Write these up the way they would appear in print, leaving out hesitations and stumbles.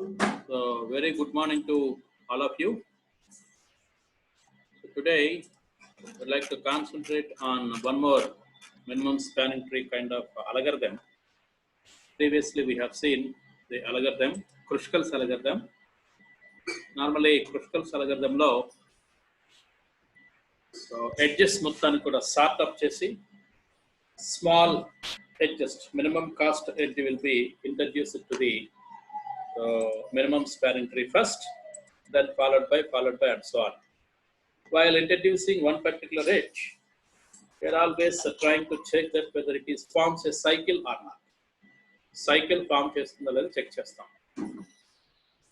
So, very good morning to all of you. So today, I'd like to concentrate on one more minimum spanning tree kind of algorithm. Previously, we have seen the algorithm, Kruskal's algorithm. Normally, Kruskal's algorithm లో edges మొత్తాన్ని కూడా sort up చేసి small edges, minimum cost edge will be introduced to the minimum spanning tree first, then followed by and so on. While introducing one particular edge, we are always trying to check that whether it is forms a cycle or not. Cycle form chestundho ledo check chestam.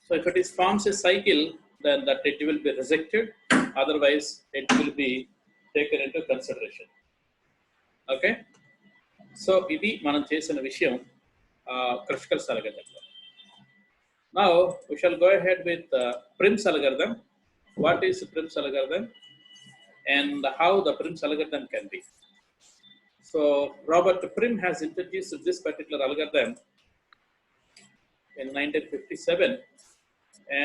So if it is forms a cycle, then that it will be rejected. Otherwise, it will be taken into consideration. Okay. So ఇది మనం చేసిన విషయం Kruskal's algorithm. Now we shall go ahead with Prim's algorithm. What is Prim's algorithm and how the Prim's algorithm can be? So Robert Prim has introduced this particular algorithm in 1957,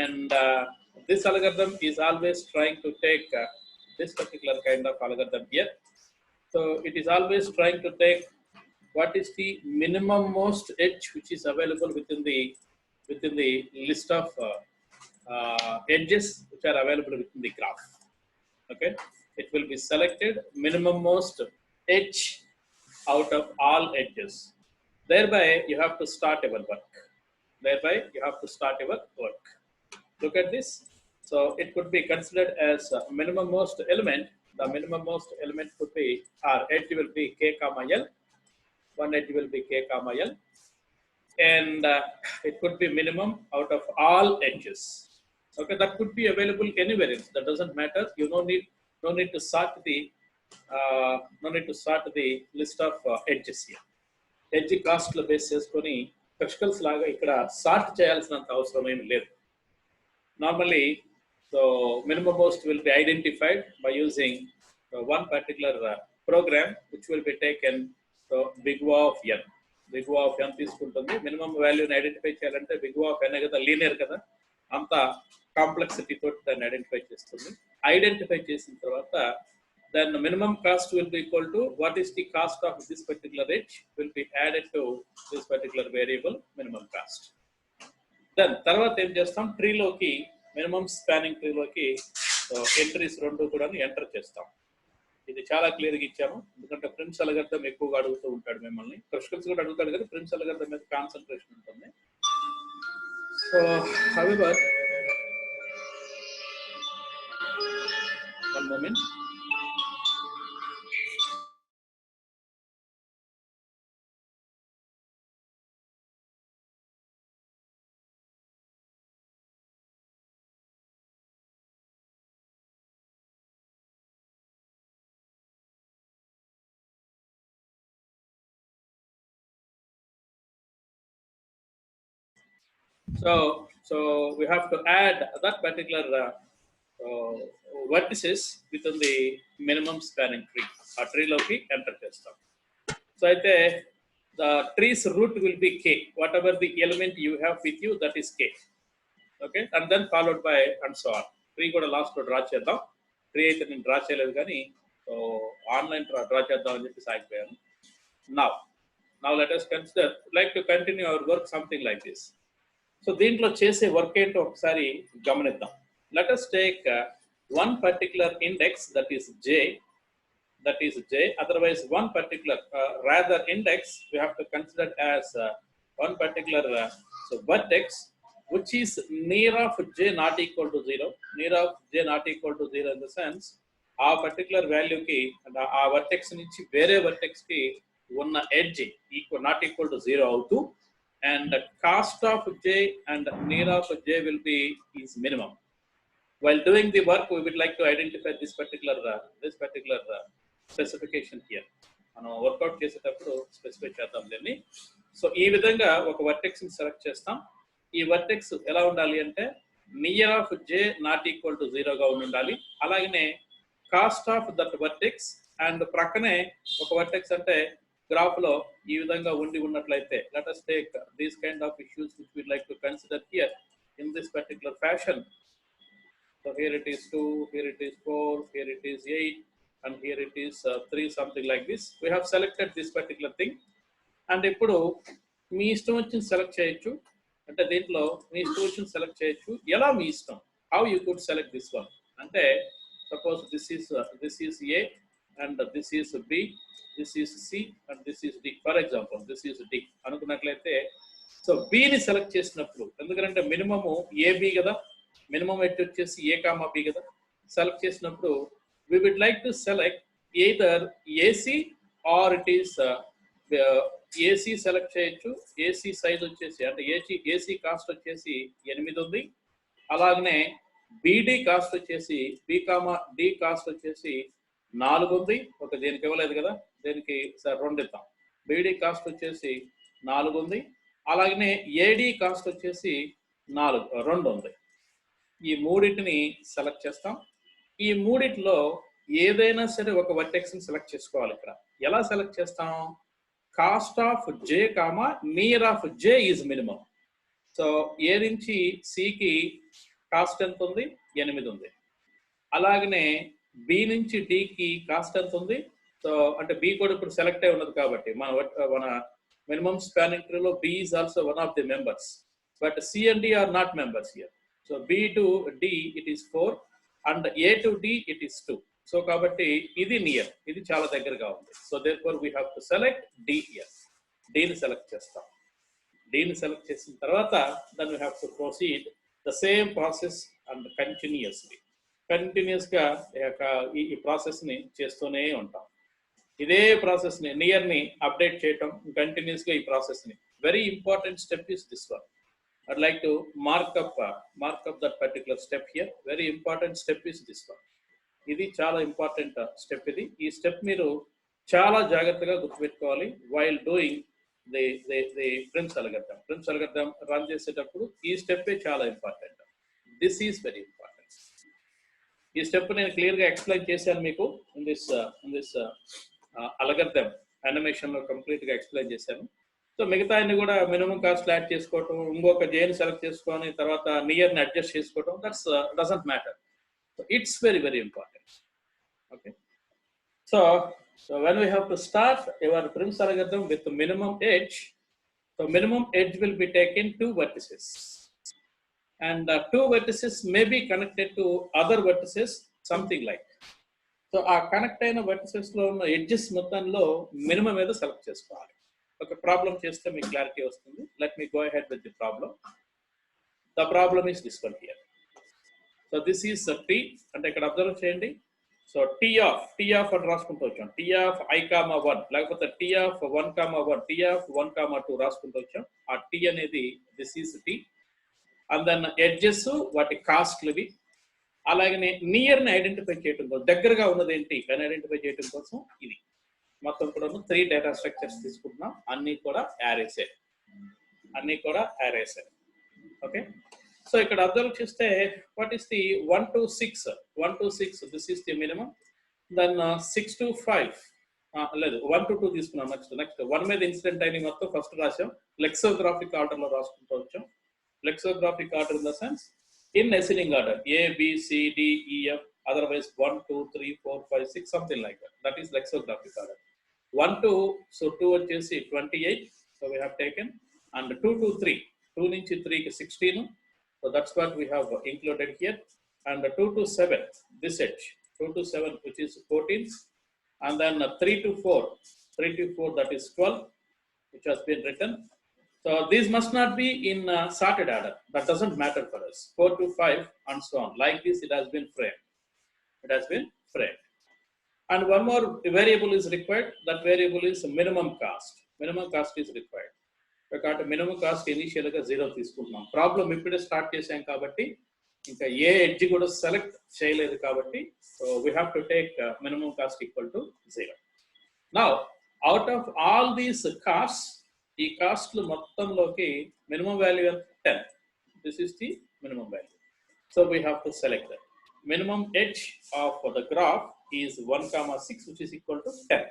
and this algorithm is always trying to take this particular kind of algorithm here. So it is always trying to take what is the minimum most edge which is available within the list of edges which are available within the graph. Okay, it will be selected minimum most edge out of all edges. Thereby, you have to start your work. Look at this. So it could be considered as minimum most element. The minimum most element could be, or edge will be k comma l. One edge will be k comma l, and it could be minimum out of all edges. Okay, that could be available anywhere else. That doesn't matter. You no need to sort the list of edges here. Edge cost లో base చేసుకొని Kruskal's లాగా ఇక్కడ sort చేయాల్సినంత అవసరం ఏమి లేదు. Normally, so minimum most will be identified by using one particular program which will be taken. So big O of n. Big O of n తీసుకుంటుంది. Minimum value ని identify చేయాలంటే big O of n కదా, linear కదా, అంత complexity తోటి దాన్ని identify చేస్తుంది. Identify చేసిన తర్వాత then the minimum cost will be equal to what is the cost of this particular edge will be added to this particular variable minimum cost. Then తర్వాత ఏం చేస్తాం, ట్రీలోకి మినిమం స్పానింగ్ ట్రీలోకి ఎంట్రీస్ రెండు కూడా enter చేస్తాం. ఇది చాలా క్లియర్గా ఇచ్చాము, ఎందుకంటే ప్రిమ్స్ అల్గోరిథం ఎక్కువగా అడుగుతూ ఉంటాడు మిమ్మల్ని. Kruskal's కూడా అడుగుతాడు కదా, ప్రిమ్స్ అల్గోరిథం మీద కాన్సన్ట్రేషన్ ఉంటుంది. So however, one moment. So we have to add that particular vertices within the minimum spanning tree. A tree loki enter chestam. So aithe the tree's root will be k. Whatever the element you have with you, that is k. Okay, and then followed by and so on. Tree kuda last lo draw cheddam. Tree aithe nenu draw cheyaledu gaani online draw cheddam ani cheppi saagipoyanu. Now let us consider, like to continue our work something like this. So దీంట్లో చేసే work ఏంటో ఒకసారి గమనిద్దాం. Let us take one particular index, that is j. Otherwise, one particular rather index we have to consider as one particular vertex which is near of j not equal to 0. Near of j not equal to 0 in the sense ఆ particular వాల్యూకి ఆ vertex నుంచి వేరే vertex కి ఉన్న edge not equal to 0 అవుతూ, and the cost of j and near of j will be is minimum. While doing the work, we would like to identify this particular specification here. మనం work out చేసేటప్పుడు specify చేద్దాం దీన్ని. So ఈ విధంగా ఒక vertex ని select చేస్తాం. ఈ వర్టెక్స్ ఎలా ఉండాలి అంటే near of j not equal to 0 గా ఉండాలి. అలాగనే cost of that vertex and ప్రక్కనే ఒక వర్టెక్స్ అంటే గ్రాఫ్ లో ఈ విధంగా ఉండి ఉన్నట్లయితే, let us take these kind of issues which we like to consider here. in this particular fashion. So here it is 2, here it is 4, here it is 8, and here it is 3, something like this. We have selected this particular thing. And ఇప్పుడు మీ ఇష్టం వచ్చిన select చేయొచ్చు. అంటే దీంట్లో మీ ఇష్టం వచ్చిన select చేయొచ్చు. ఎలా మీ ఇష్టం, how you could select this one అంటే suppose this is A and this is B, this is C and this is D. For example this is D అనుకున్నట్లయితే సో బిని సెలెక్ట్ చేసినప్పుడు, ఎందుకంటే మినిమము ఏబి కదా, మినిమం ఎట్ వచ్చేసి A comma B కదా, select చేసినప్పుడు we would like to select either AC or it is AC select చేయొచ్చు. AC size వచ్చేసి అంటే AC కాస్ట్ వచ్చేసి 8 ఉంది. అలాగనే BD కాస్ట్ వచ్చేసి B కామా D కాస్ట్ వచ్చేసి 4 ఉంది. ఒక దేనికి ఇవ్వలేదు కదా, దేనికి సార్ 2 ఇద్దాం. BD కాస్ట్ వచ్చేసి 4 ఉంది. అలాగనే AD కాస్ట్ వచ్చేసి 2 ఉంది. ఈ మూడింటిని సెలెక్ట్ చేస్తాం. ఈ మూడిట్లో ఏదైనా సరే ఒక వర్టెక్స్ని సెలెక్ట్ చేసుకోవాలి. ఇక్కడ ఎలా సెలెక్ట్ చేస్తాం, cost of J comma near of J is minimum. So A నుంచి సికి కాస్ట్ ఎంత ఉంది, 8 ఉంది. అలాగనే బి నుంచి డికి కాస్ట్ ఎంత ఉంది, సో అంటే బి కూడా ఇప్పుడు సెలెక్ట్ అయి ఉన్నది కాబట్టి మన మినిమం స్పానింగ్ ట్రీలో B is also one of the members, but C and D are not members here. So B to D it is 4 and A to D it is 2. So కాబట్టి ఇది near, ఇది చాలా దగ్గరగా ఉంది. So therefore we have to select D here. డిని select చేస్తాం. డిని select చేసిన తర్వాత then we have to proceed the same process and కంటిన్యూస్గా ఈ ప్రాసెస్ని చేస్తూనే ఉంటాం. ఇదే ప్రాసెస్ని నియర్ని అప్డేట్ చేయటం కంటిన్యూస్గా ఈ ప్రాసెస్ని. Very important step is this one. I'd like to mark up that particular step here. Very important step is this one. ఇది చాలా ఇంపార్టెంట్ స్టెప్. ఇది ఈ స్టెప్ మీరు చాలా జాగ్రత్తగా గుర్తుపెట్టుకోవాలి while doing the Prim's algorithm run చేసేటప్పుడు ఈ స్టెప్ చాలా important. This is very important. ఈ స్టెప్ నేను క్లియర్గా ఎక్స్ప్లెయిన్ చేశాను మీకు ఇన్ దిస్ అల్గోరిథం యానిమేషన్లో కంప్లీట్గా ఎక్స్ప్లెయిన్ చేశాను. సో మిగతా అన్ని కూడా మినిమం కాస్ట్ యాడ్ చేసుకోవటం, ఇంకొక జేని సెలెక్ట్ చేసుకొని తర్వాత నియర్ని అడ్జస్ట్ చేసుకోవటం, that's doesn't matter. So it's very very important. Okay, so when we have to start your Prim's algorithm with minimum edge, so minimum edge will be taken 2 vertices and 2 vertices may be connected to other vertices, something like. So ఆ connect అయిన verticesలో ఉన్న edges మొత్తంలో minimum ఏదో select చేసుకోవాలి. ఒక problem చేస్తే మీకు clarity వస్తుంది. Let me go ahead with the problem. The problem is this one here. So this is tea అంటే ఇక్కడ అబ్జర్వ్ చేయండి. సో టీ ఆఫ్ అని రాసుకుంటూ వచ్చాం. టీ ఆఫ్ I, 1 లేకపోతే టీ ఆఫ్ 1, 1 టీ ఆఫ్ 1, 2 రాసుకుంటూ వచ్చాం. ఆ టీ అనేది this is T. And then edges వాటి కాస్ట్లు ఇవి. అలాగనే నియర్ని ఐడెంటిఫై చేయడం కోసం, దగ్గరగా ఉన్నది ఏంటి అని ఐడెంటిఫై చేయడం కోసం ఇది మొత్తం కూడా 3 డేటా స్ట్రక్చర్స్ తీసుకుంటున్నాం. అన్నీ కూడా యారేసే. ఓకే, సో ఇక్కడ అబ్జర్వ్ చేస్తే what is the 1 to 6 this is the minimum. Then 6 to 5 లేదు 1 to 2 తీసుకున్నాం. నెక్స్ట్ 1 మీద ఇన్సిడెంట్ అయిన మొత్తం ఫస్ట్ రాసాం. లెక్సోగ్రాఫిక్ ఆర్డర్లో రాసుకుంటూ వచ్చాం. Lexicographic order in the sense in ascending order A, B, C, D, E, F, otherwise 1, 2, 3, 4, 5, 6 something like that. That is lexicographic order. 1 to, so 2 వచ్చేసి 28, so we have taken, and 2 to 3, 2 నుంచి 3 కి 16, so that's what we have included here. And 2 to 7, this edge 2 to 7 which is 14, and then 3 to 4 that is 12 which has been written. So these must not be in sorted order. That doesn't matter for us. 4 to 5 and so on. Like this, it has been framed. And one more variable is required. That variable is minimum cost. Minimum cost is required. Because minimum cost initially 0 తీసుకుంటున్నాం. Problem ఇప్పుడే start చేసాం కాబట్టి ఇంకా ఏ edge కూడా select చేయలేదు కాబట్టి so we have to take minimum cost equal to 0. Now out of all these cost, ఈ కాస్ట్లు మొత్తంలోకి minimum value ఎంత 10. This is the minimum value. So we have to select that. Minimum edge of the graph is 1, 6 which is equal to 10,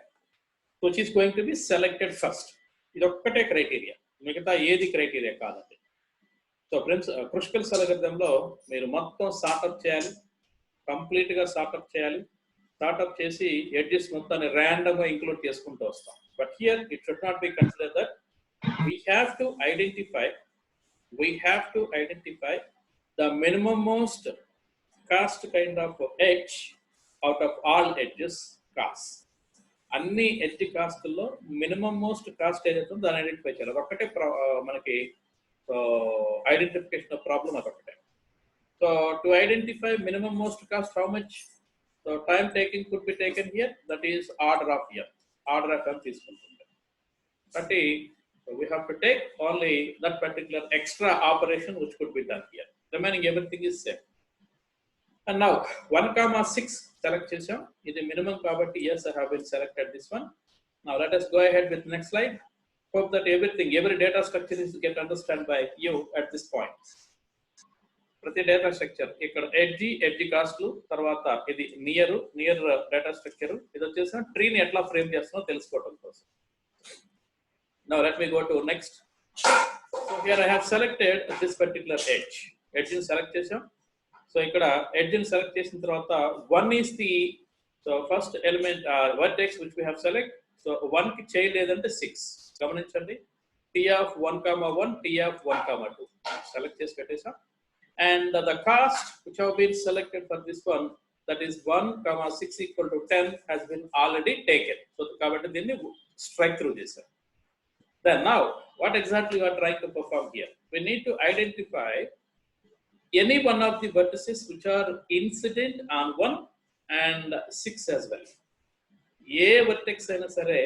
which is going to be selected first. ఇది ఒక్కటే criteria, మిగతా ఏది criteria కాదండి. So friends, క్రుషికల్ అల్గోరిథంలో మీరు మొత్తం సార్ట్అప్ చేయాలి, కంప్లీట్గా సార్ట్అప్ చేయాలి. సార్ట్అప్ చేసి ఎడ్జెస్ మొత్తాన్ని ర్యాండమ్గా ఇంక్లూడ్ చేసుకుంటూ వస్తాం. But here it should not be consider that we have to identify the minimum most cost kind of edge out of all edges cost. అన్ని ఎడ్జ్ కాస్ట్లో మినిమం మోస్ట్ కాస్ట్ ఏదైతే ఉందో దాన్ని ఐడెంటిఫై చేయాలి. అదొక్కటే మనకి ఐడెంటిఫికేషన్ ప్రాబ్లం అదొక్కటే. So to identify minimum most cost how much, so time taking could be taken here, that is order of N తీసుకుంటుంది. కాబట్టి we have to take only that particular extra operation which could be done here. Remaining everything is same. And now 1,6 select chesam. This is minimum kabatti. Yes, I have been selected this one. Now let us go ahead with next slide. Hope that every data structure is get understood by you at this point. Prati data structure ikkada edge cost lu tarvata idi near data structure idu vachesa tree ni etla frame chestunnో telusukovam kosam. Now let me go to next. So here I have selected this particular edge. Edge in select chesam. So ikkada edge in select chesin tarvata one is the first element vertex which we have select. So 1 ki chain ledante 6. Gamaninchandi. T of 1,1, T of 1,2. Select chesi pettesam. And the cost which have been selected for this one, that is 1,6 equal to 10 has been already taken. So kabatti dinni strike through this. Then now, what exactly we are trying to perform here? We need to identify any one of the vertices which are incident on 1 and 6 as well. A vertex అయినా సరే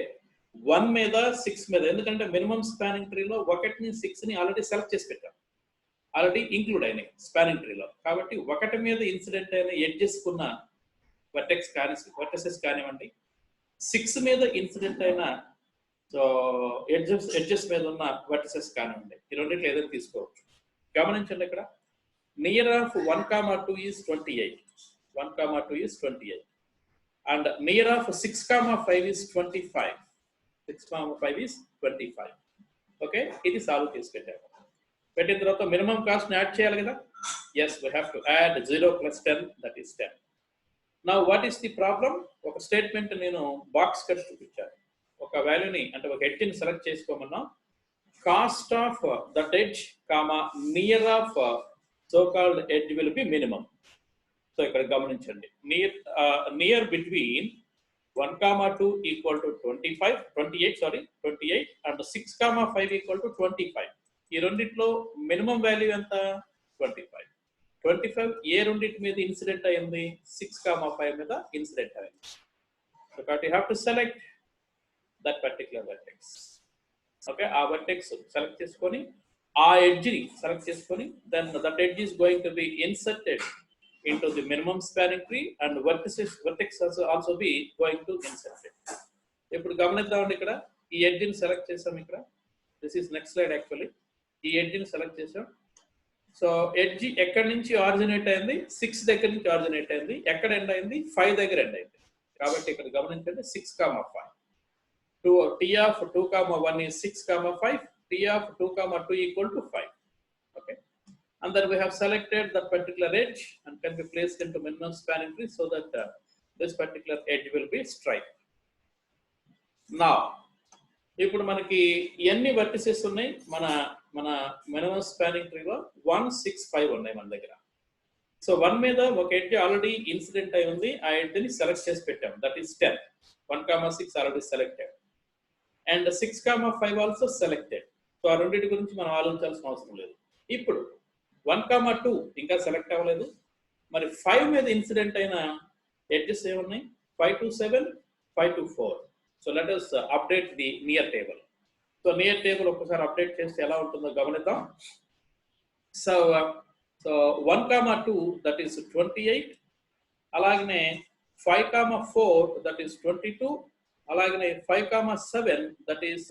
1 మీద 6 మీద, ఎందుకంటే minimum spanning ట్రీలో 1 ని 6 ని already select చేసి పెట్టాం, already include అయినాయి స్పానింగ్ ట్రీలో. కాబట్టి 1 మీద ఇన్సిడెంట్ అయిన ఎడ్జెస్ కున్న వర్టెసెస్ కానివ్వండి, 6 మీద ఇన్సిడెంట్ అయిన సో ఎడ్జెస్ మీద ఉన్న వర్టిసెస్ కానివ్వండి, ఈ రెండింటిలో ఏదైనా తీసుకోవచ్చు. గమనించండి, ఇక్కడ near of 1,2 is 28, 1,2 is 28 and near of 6,5 is 25, 6,5 is 25. Okay, ఇది సాల్వ్ చేసి పెట్టాము. పెట్టిన తర్వాత మినిమం కాస్ట్ యాడ్ చేయాలి కదా. Yes, we have to add 0 + 10, that is 10. Now what is the problem? ఒక స్టేట్మెంట్ నేను బాక్స్ కట్ చూపించాను. ఒక వాల్యూని అంటే ఒక ఎడ్జ్ని సెలెక్ట్ చేసుకోమన్నాం. Cost of that edge comma near of so called edge will be minimum. So ఇక్కడ గమనించండి, near between 1,2 equal to 28 and 6,5 equal to 25. ఈ రెండిట్లో మినిమం వాల్యూ ఎంత? 25. ఏ రెండింటి మీద ఇన్సిడెంట్ అయింది? 6,5 మీద ఇన్సిడెంట్ అయింది. సో కాబట్టి you have to select that particular vertex. Okay, ఆ vertex select చేసుకొని ఆ edge ని select చేసుకొని then that edge is going to be inserted into the minimum spanning tree and vertex also be going to inserted. ఇప్పుడు గమనిద్దామండి, ఇక్కడ ఈ edge ని select చేసాం. ఇక్కడ this is next slide actually. ఈ edge ని select చేసాం. సో edge ఎక్కడి నుంచి ఆరిజినేట్ అయింది? 6 దగ్గర నుంచి ఆరిజినేట్ అయింది. ఎక్కడ ఎండ్ అయింది? 5 దగ్గర ఎండ్ అయింది. కాబట్టి ఇక్కడ గమనించండి, 6,5. T of 2,1 is 6,5. T of 2,2 equal to 5. Okay, and then we have selected that particular edge and can be placed into minimum spanning tree so that this particular edge will be striped. Now, ఇప్పుడు మనకి ఎన్ని vertices ఉన్నాయి? మన minimum spanning ట్రీలో 1, 6, 5 ఉన్నాయి మన దగ్గర. So 1 మీద ఒక ఎడ్జ్ ఆల్రెడీ ఇన్సిడెంట్ అయి ఉంది, ఆ ఎడ్జ్ని సెలెక్ట్ చేసి పెట్టాం, that is 10. 1,6 already selected and 6,5 also selected. So ఆ రెండింటి గురించి మనం ఆలోచించాల్సిన అవసరం లేదు. ఇప్పుడు 1,2 ఇంకా సెలెక్ట్ అవ్వలేదు. మరి 5 మీద ఇన్సిడెంట్ అయిన ఎడ్జెస్ ఏమున్నాయి? 5 to 7, 5 to 4. So let us update the near table. So near table ఒక్కసారి అప్డేట్ చేస్తే ఎలా ఉంటుందో గమనిద్దాం. సో 1,2 దట్ ఈస్ 28, అలాగనే 5,4 దట్ ఈస్ 22, అలాగనే 5,7 that is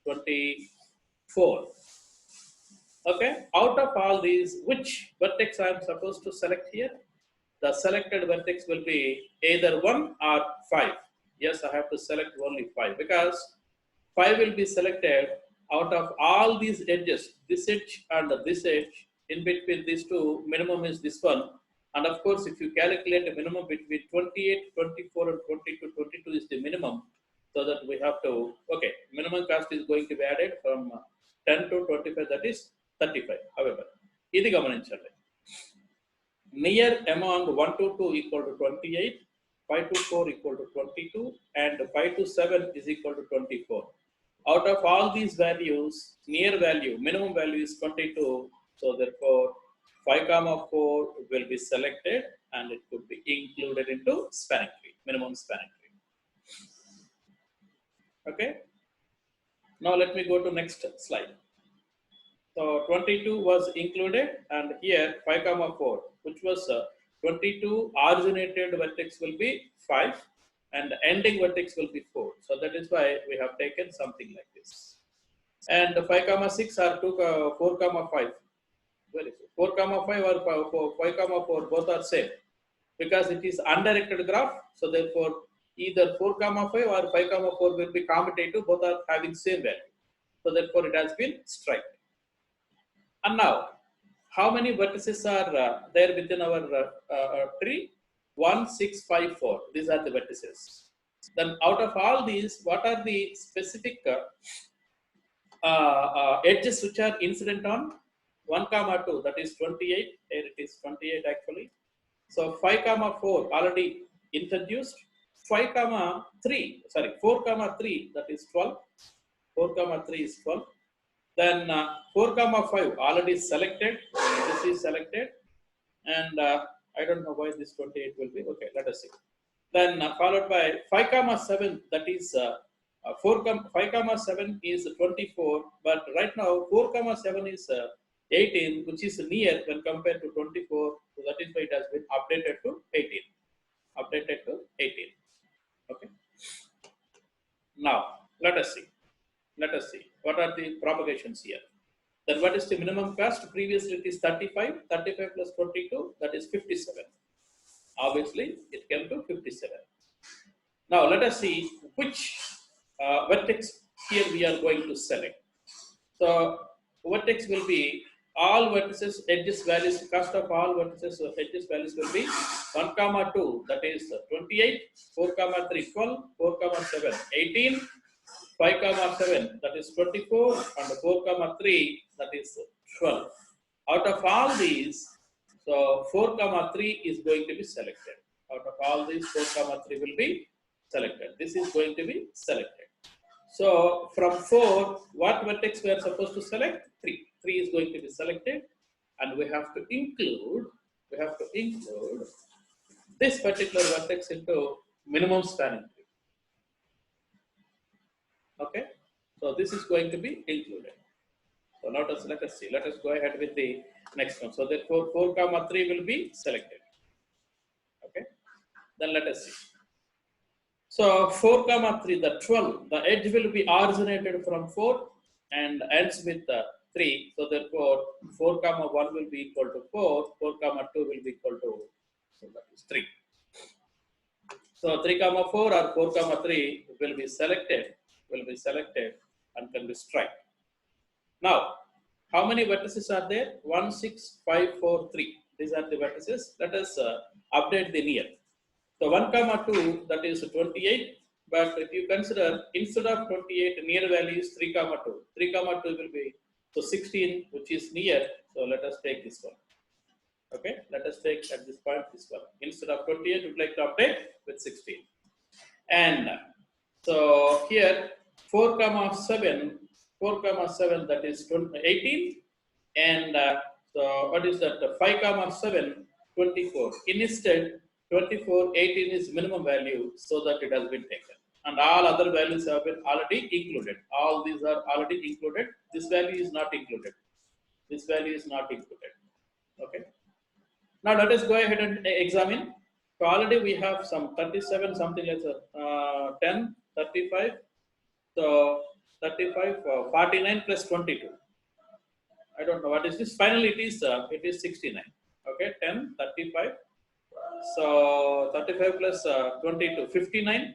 24. Okay, out of all these, which vertex I am supposed to select here? The selected vertex will be either 1 or 5. Yes, I have to select only 5 because 5 will be selected out of all these edges, this edge and this edge, in between these two, minimum is this one. And of course, if you calculate a minimum between 28, 24, and 22, 22 is the minimum. So that we have to, okay, minimum cost is going to be added from 10 to 25, that is 35. However, ఇది గమనించండి. Near among 1 to 2 equal to 28, 5 to 4 equal to 22, and 5 to 7 is equal to 24. Out of all these values, near value, minimum value is 22. So therefore, 5 comma 4 will be selected and it could be included into spanning tree, minimum spanning tree. Okay. Now let me go to next slide. So 22 was included, and here 5 comma 4, which was 22 originated vertex will be 5 and ending vertex will be 4. So that is why we have taken something like this. And 5 comma 6 are 4 comma 5. Where is it? 4 comma 5 or 5 comma 4, both are same because it is undirected graph. So therefore, either 4 comma 5 or 5 comma 4 will be commutative, both are having same value. So therefore, it has been striped. And now, how many vertices are there within our tree? 1, 6, 5, 4. These are the vertices. Then out of all these, what are the specific edges which are incident on 1 comma 2? That is 28. Here it is 28 actually. So 5 comma 4 already introduced. 5 comma 3, sorry, 4 comma 3, that is 12. 4 comma 3 is 12. Then 4 comma 5 already selected. This is selected, and I don't know why this 28 will be. Okay, let us see. Then followed by 5 comma 7, that is 5 comma 7 is 24, but right now 4 comma 7 is 18, which is near when compared to 24. So that is why it has been updated to 18. Updated to 18. Okay. Now let us see. Let us see what are the propagations here. Then what is the minimum cost? Previously it is 35. 35 plus 22, that is 57. Obviously, it came to 57. Now let us see which vertex here we are going to select. So vertex will be all vertices, edges values, cost of all vertices, so edges values will be 1 comma 2, that is 28, 4 comma 3, 12, 4 comma 7, 18, 5 comma 7, that is 24, and 4 comma 3, that is 12. Out of all these, so 4 comma 3 is going to be selected. Out of all these, 4 comma 3 will be selected. This is going to be selected. So from 4, what vertex we are supposed to select? 3. 3 is going to be selected, and we have to include this particular vertex into minimum spanning tree. Okay, so this is going to be included. So let us see. Let us go ahead with the next one. So therefore 4 comma 3 will be selected. Okay, then let us see. So 4 comma 3, the 12, the edge will be originated from 4 and ends with 3. So therefore 4 comma 1 will be equal to 4. 4 comma 2 will be equal to, so that is 3. So 3 comma 4 or 4 comma 3 will be selected and can be striped. Now, how many vertices are there? 1, 6, 5, 4, 3. These are the vertices. Let us update the near. So 1 comma 2, that is 28. But if you consider, instead of 28, near value is 3 comma 2. 3 comma 2 will be, so 16, which is near. So let us take this one. Okay, let us take at this point this one. Instead of 28, we would like to update with 16. And so here 4 comma 7, that is 18, and so what is that? 5 comma 7, 24. Instead 24, 18 is minimum value, so that it has been taken, and all other values have been already included. All these are already included. This value is not included. This value is not included. Okay. Now let us go ahead and examine. So already we have some 37, something like 10, 35. So 35, 49 plus 22. I don't know what is this. Finally, it is 69. Okay, 10, 35. So 35 plus 22, 59,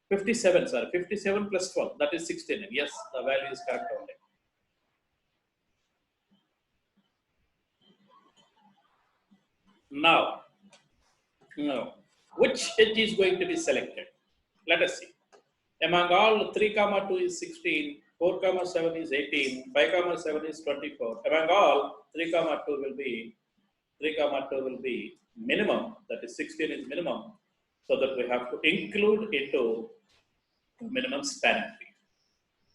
57. Sorry, 57 plus 12. That is 69. Yes, the value is correct only. Now, which edge is going to be selected? Let us see. Among all, 3 comma 2 is 16, 4 comma 7 is 18, 5 comma 7 is 24. Among all, 3 comma 2 will be 3 comma 2 will be minimum, that is 16 is minimum, so that we have to include into minimum spanning tree.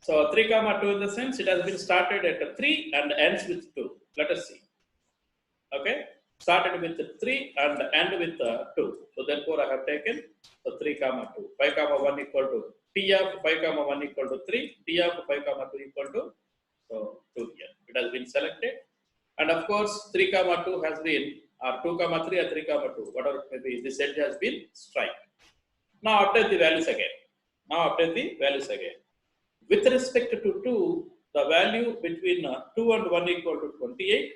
So 3 comma 2 in the sense it has been started at a 3 and ends with 2. Let us see. Okay, started with 3 and end with 2. So therefore I have taken the 3 comma 2. 5 comma 1 equal to T of 5 comma 1 equal to 3. T of 5 comma 2 equal to 2 here. It has been selected. And of course 3 comma 2 has been, or 2 comma 3 or 3 comma 2, whatever it may be, this edge has been strike. Now update the values again. With respect to 2, the value between 2 and 1 equal to 28.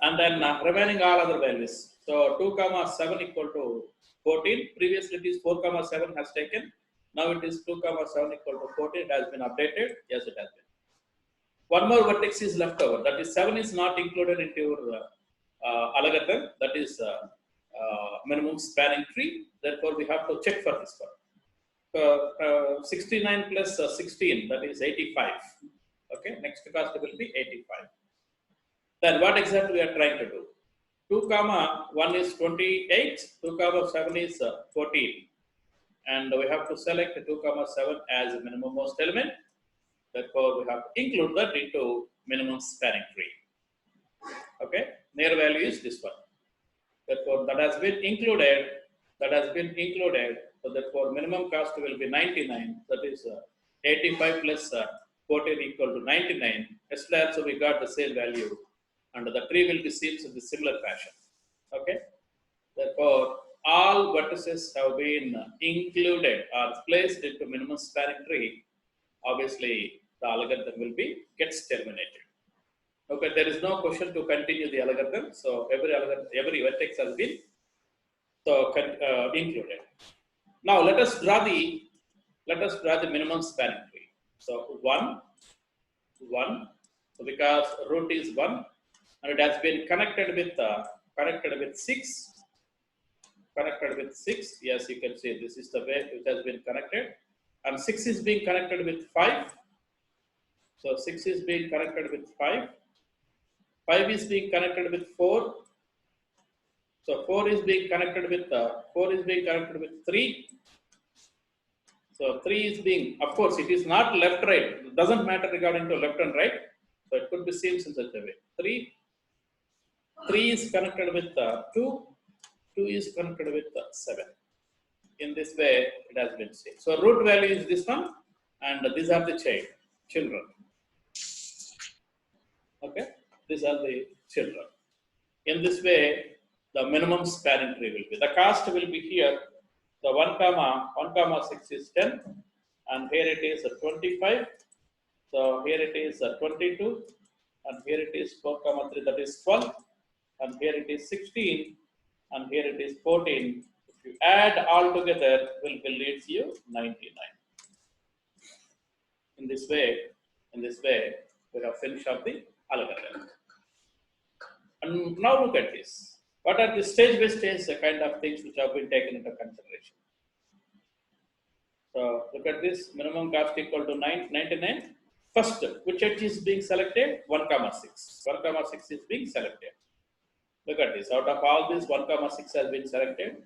And then remaining all other values. So 2 comma 7 equal to 14. Previously it is 4 comma 7 has taken. Now it is 2 comma 7 equal to 14. It has been updated. Yes, it has been. One more vertex is left over. That is 7 is not included into your algorithm. That is minimum spanning tree. Therefore, we have to check for this one. 69 plus 16, that is 85. Okay, next cost will be 85. Then what exactly we are trying to do? 2 comma 1 is 28, 2 comma 7 is 14. And we have to select 2 comma 7 as a minimum most element. Therefore, we have to include that into minimum spanning tree. Okay, near value is this one. Therefore, that has been included. So therefore, minimum cost will be 99. That is 85 plus 14 equal to 99. Yesterday also we got the same value. And the tree will be seen in the similar fashion. Okay. Therefore, all vertices have been included or placed into minimum spanning tree. Obviously, the algorithm will be gets terminated. Okay, there is no question to continue the algorithm. So every vertex has been included. Now let us draw the minimum spanning tree. So 1, so because root is 1. And it has been connected with 6. Yes, you can see this is the way it has been connected. And 6 is being connected with 5. So 6 is being connected with 5. 5 is being connected with 4. So 4 is being connected with 3. So 3 is being, of course, it is not left right. It doesn't matter regarding to left and right. So it could be seen in such a way. 3 is connected with 2. 2 is connected with 7. In this way, it has been seen. So root value is this one, and these are the children. Okay, these are the children. In this way, the minimum spanning tree will be. The cost will be here. The 1 comma 6 is 10, and here it is 25. So here it is 22, and here it is 4 comma 3, that is 12. And here it is 16, and here it is 14. If you add all together, will leads you 99. In this way, we have finished up the algorithm. And now look at this. What are the stage by stage kind of things which have been taken into consideration? So look at this. Minimum cost equal to 99. First, which edge is being selected? 1 comma 6. 1 comma 6 is being selected. Look at this. Out of all this, 1 comma 6 has been selected.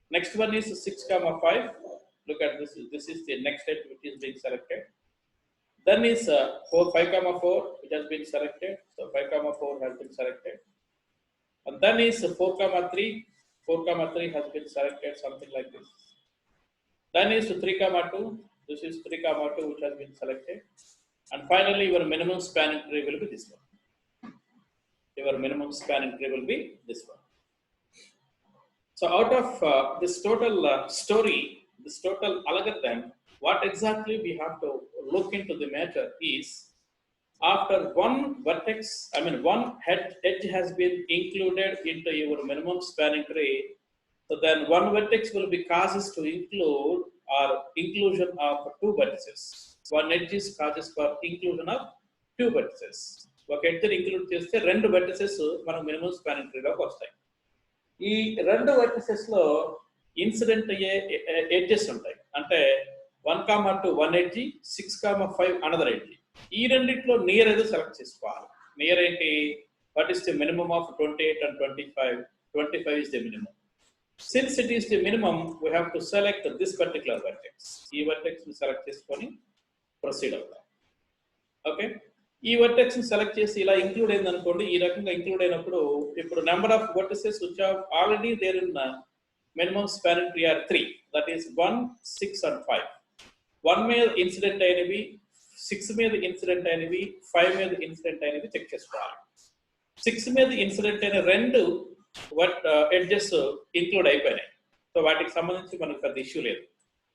Next one is 6 comma 5. Look at this. This is the next edge which is being selected. Then is 5 comma 4, which has been selected. So 5 comma 4 has been selected. And then is 4 comma 3. 4 comma 3 has been selected, something like this. Then is 3 comma 2. This is 3 comma 2, which has been selected. And finally, your minimum spanning tree will be this one. Your minimum spanning tree will be this one. So out of this total story, this total algorithm, what exactly we have to look into the matter is, after one vertex, one edge has been included into your minimum spanning tree, so then one vertex will be causes to include or inclusion of 2 vertices. One edge is causes for inclusion of 2 vertices. ఒక edge include చేస్తే 2 vertices మన minimum spanning tree లోకి వస్తాయి. ఈ రెండు vertices లో incident అయ్యే edges ఉంటాయి. అంటే 1, 2 వన్ ఎడ్జి, 6, 5 అనదర్ ఎడ్జి. ఈ రెండిట్లో నియర్ ఏదో సెలెక్ట్ చేసుకోవాలి. నియర్ ఏంటి? What is the minimum of 28 and 25? 25 is the minimum. Since it is the minimum, we have to select this particular vertex. ఈ vertex ని సెలెక్ట్ చేసుకొని ప్రొసీడ్ అవుతాం. Okay, ఈ వర్టెక్స్ ని సెలెక్ట్ చేసి ఇలా ఇంక్లూడ్ అయింది అనుకోండి. ఈ రకంగా ఇంక్లూడ్ అయినప్పుడు ఇప్పుడు number of vertices which are already there in minimum spanning tree are 3, that is 1, 6 and 5. 1 మీద ఇన్సిడెంట్ అయినవి, 6 మీద ఇన్సిడెంట్ అయినవి, 5 మీద ఇన్సిడెంట్ అయినవి చెక్ చేసుకోవాలి. 6 మీద ఇన్సిడెంట్ అయిన రెండు ఎడ్జెస్ ఇంక్లూడ్ అయిపోయినాయి. సో వాటికి సంబంధించి మనకు పెద్ద ఇష్యూ లేదు.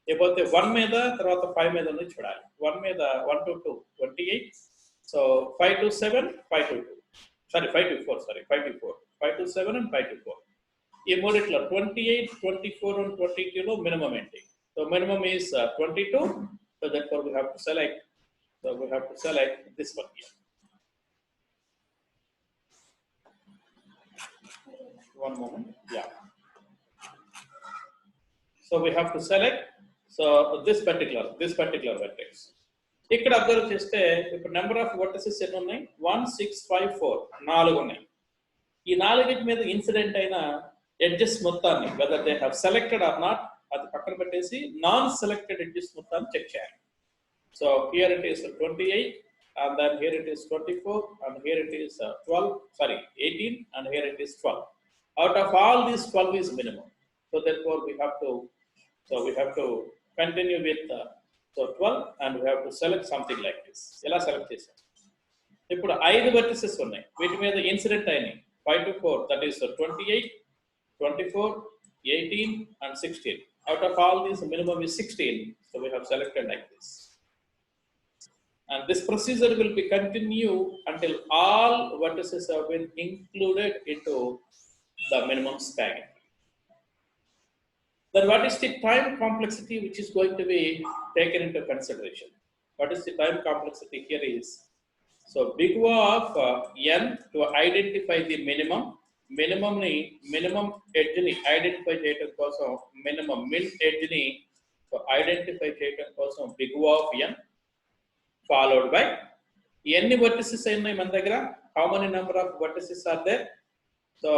లేకపోతే 1 మీద తర్వాత 5 మీద ఉన్నది చూడాలి. 1 మీద 1 to 2 28, so 5 to 7, 5 to 2, sorry 5 to 4, sorry 5 to 4, 5 to 7 and 5 to 4. ఈ మూడిట్లో 28, 24 and 22 లో మినిమం ఏంటి? So minimum is 22. So therefore we have to select, so we have to select this one here. One moment, yeah. So we have to select, so this particular vertex. ఇక్కడ observe చేస్తే ఇప్పుడు number of vertices ఎన్ని ఉన్నాయి? 1, 6, 5, 4 4 ఉన్నాయి. ఈ 4 మీద incident అయిన edges మొత్తాన్ని whether they have selected or not అది పక్కన పెట్టేసి నాన్ సెలెక్టెడ్ ఎడ్జెస్ మొత్తాన్ని చెక్ చేయాలి. So here it is 28 and then here it is 24 and here it is 12, sorry 18 and here it is 12. Out of all these 12 is minimum. So therefore we have to continue with so 12 and we have to select something like this. ఎలా select చేసాం? ఇప్పుడు 5 vertices ఉన్నాయి, వీటి మీద incident అయినాయి 5 to 4, that is 28, 24, 18 and 16. Out of all these minimum is 16, so we have selected like this. And this procedure will be continued until all vertices have been included into the minimum span. Then what is the time complexity which is going to be taken into consideration? What is the time complexity here is, so big O of n to identify the minimum edge ni identify చేయడం కోసం min edge ni so identify చేయడం కోసం big O of n followed by ఎన్ని vertices ఉన్నాయి మన దగ్గర, how many number of vertices are there. So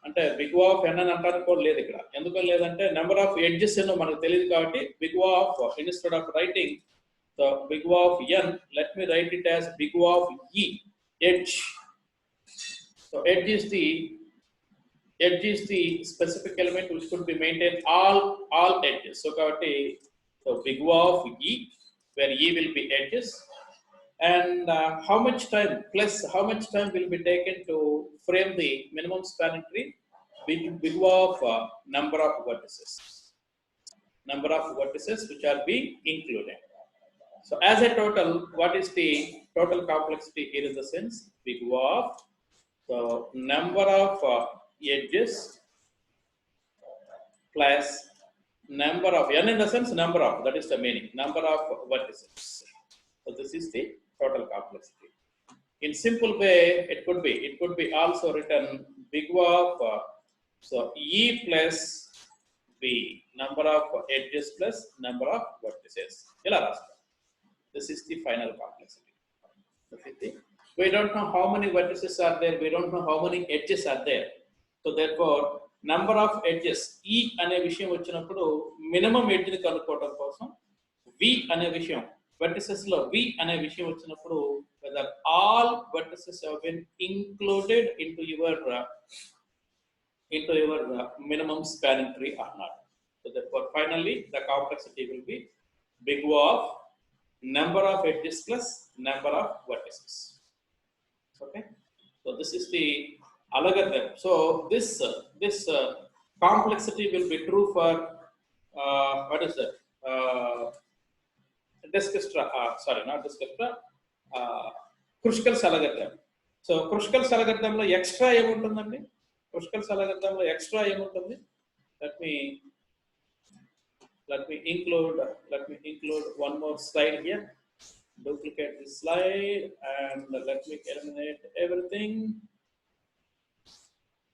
అంటే big O of n అని అంటానికి కూడా లేదు ఇక్కడ. ఎందుకు లేదంటే నెంబర్ ఆఫ్ ఎడ్జెస్ ఎన్నో మనకు తెలియదు కాబట్టి big O of, instead of writing so big O of n, let me write it as big O of e, edge. So edge is the specific element which could be maintained all edges. So కాబట్టి so big O of e, where e will be edges, and how much time will be taken to frame the minimum spanning tree? Big O of number of vertices which are being included. So as a total, what is the total complexity here in the sense? Big O of the number of edges plus number of n in the sense number of, that is the meaning, number of vertices. So this is the total complexity. In simple way, it could be also written big O of so e plus b, number of edges plus number of vertices. This is the final complexity. We don't know how many vertices are there, we don't know how many edges are there. So therefore number of edges e అనే విషయం వచ్చినప్పుడు minimum edge ని కనుక్కోవడం కోసం v అనే విషయం, vertices లో v అనే విషయం వచ్చినప్పుడు whether all vertices have been included into your minimum spanning tree or not. So therefore finally the complexity will be big O of number of edges plus number of vertices. Okay, so this is the algorithm. So this complexity will be true for what is that? Kruskals algorithm. So Kruskals algorithm లో extra ఏముంటుందండి? Kruskals algorithm లో extra ఏముంటుంది? Let me include one more slide here. Duplicate this slide and let me eliminate everything.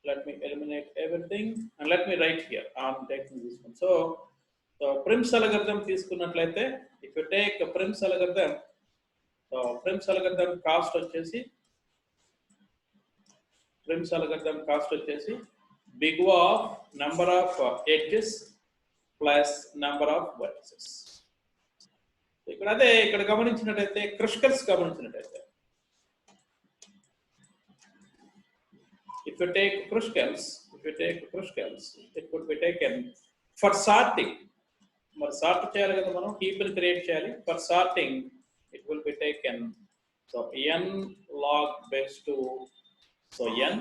let me eliminate everything and let me write here. I'm taking this one. So Prim's algorithm తీసుకున్నట్లయితే, if you take a Prim's algorithm, so Prim's algorithm cost వచ్చేసి big O of number of edges plus number of vertices. ఇక్కడ గమనించినట్లయితే crystals గమనించినట్లయితే, if you take crystals, it could be taken for sorting. మరి sort చేయాలి కదా, మనం heap ని create చేయాలి. For sorting it will be taken, so n log base 2, so n,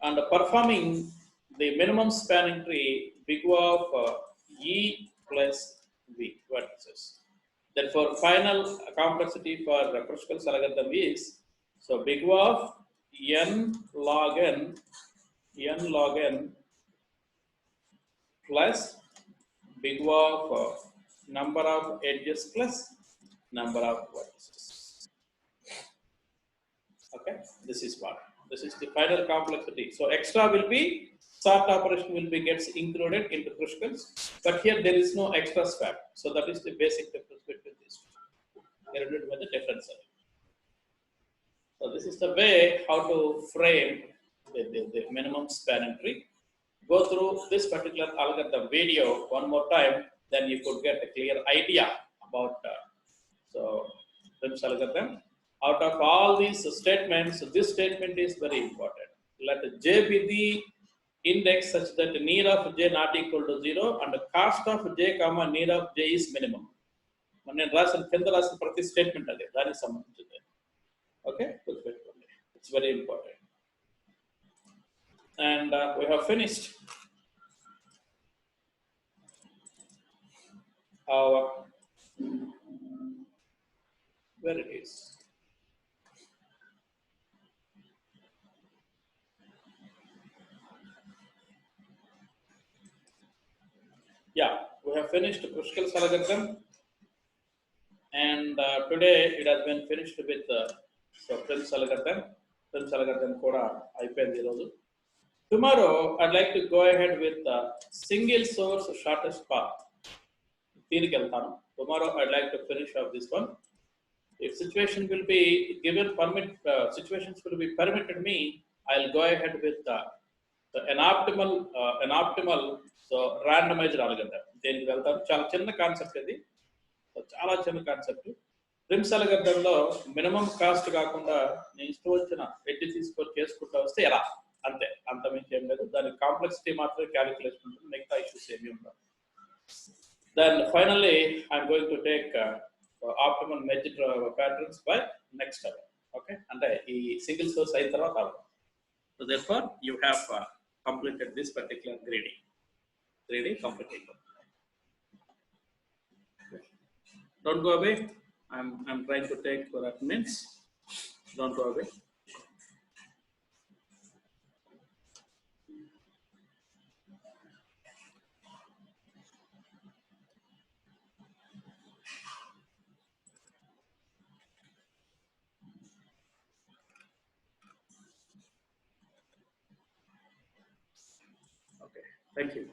and performing the minimum spanning tree big O of e plus v vertices. Therefore final complexity for Kruskal's algorithm is, so big O of n log n plus big O of number of edges plus number of vertices. Okay, this is the final complexity. So extra will be, sort operation will be gets included into Kruskal's, but here there is no extra swap. So that is the basic difference between these two. There is the difference. So this is the way how to frame the minimum spanning tree. Go through this particular algorithm video one more time, then you could get a clear idea about Prim's algorithm. Out of all these statements, this statement is very important. Let j be the index such that near of j not equal to 0 and cost of j comma near of j is minimum. నేను రాసిన కింద రాసిన ప్రతి statement అదే దానికి సంబంధించింది. Okay, గుర్తుపెట్టుకోండి, it's very important. And we have finished our, where it is. Yeah, we have finished Kruskal's algorithm, and today it has been finished with so Prim's algorithm. Prim's algorithm kuda అయిపోయింది ఈ రోజు. Tomorrow I'd like to go ahead with single source shortest path. దీనికి వెళ్తాను. Tomorrow I'd like to finish off this one. If situation will be given situations will be permitted me, I'll go ahead with an optimal so randomized algorithm. దీనికి వెళ్తాను. చాలా చిన్న concept ఇది, చాలా చిన్న concept. Prim's algorithm లో minimum cost కాకుండా నేను ఇష్టం వచ్చిన ఎడ్జ్ తీసుకొని చేసుకుంటూ వస్తే ఎలా, అంతే, అంతమించి ఏం లేదు. దాని కాంప్లెక్సిటీ మాత్రమే క్యాలిక్యులేషన్ ఉంటుంది, మిగతా ఇష్యూస్ ఏమీ ఉండవు. Then finally I'm going to take optimal merged patterns by next hour. Okay, and ఈ సింగిల్ సోర్స్ అయిన తర్వాత అవ్వదు. So therefore you have completed this particular grading completed. Don't go away. I'm trying to take for attendance. Don't go away. Okay, thank you.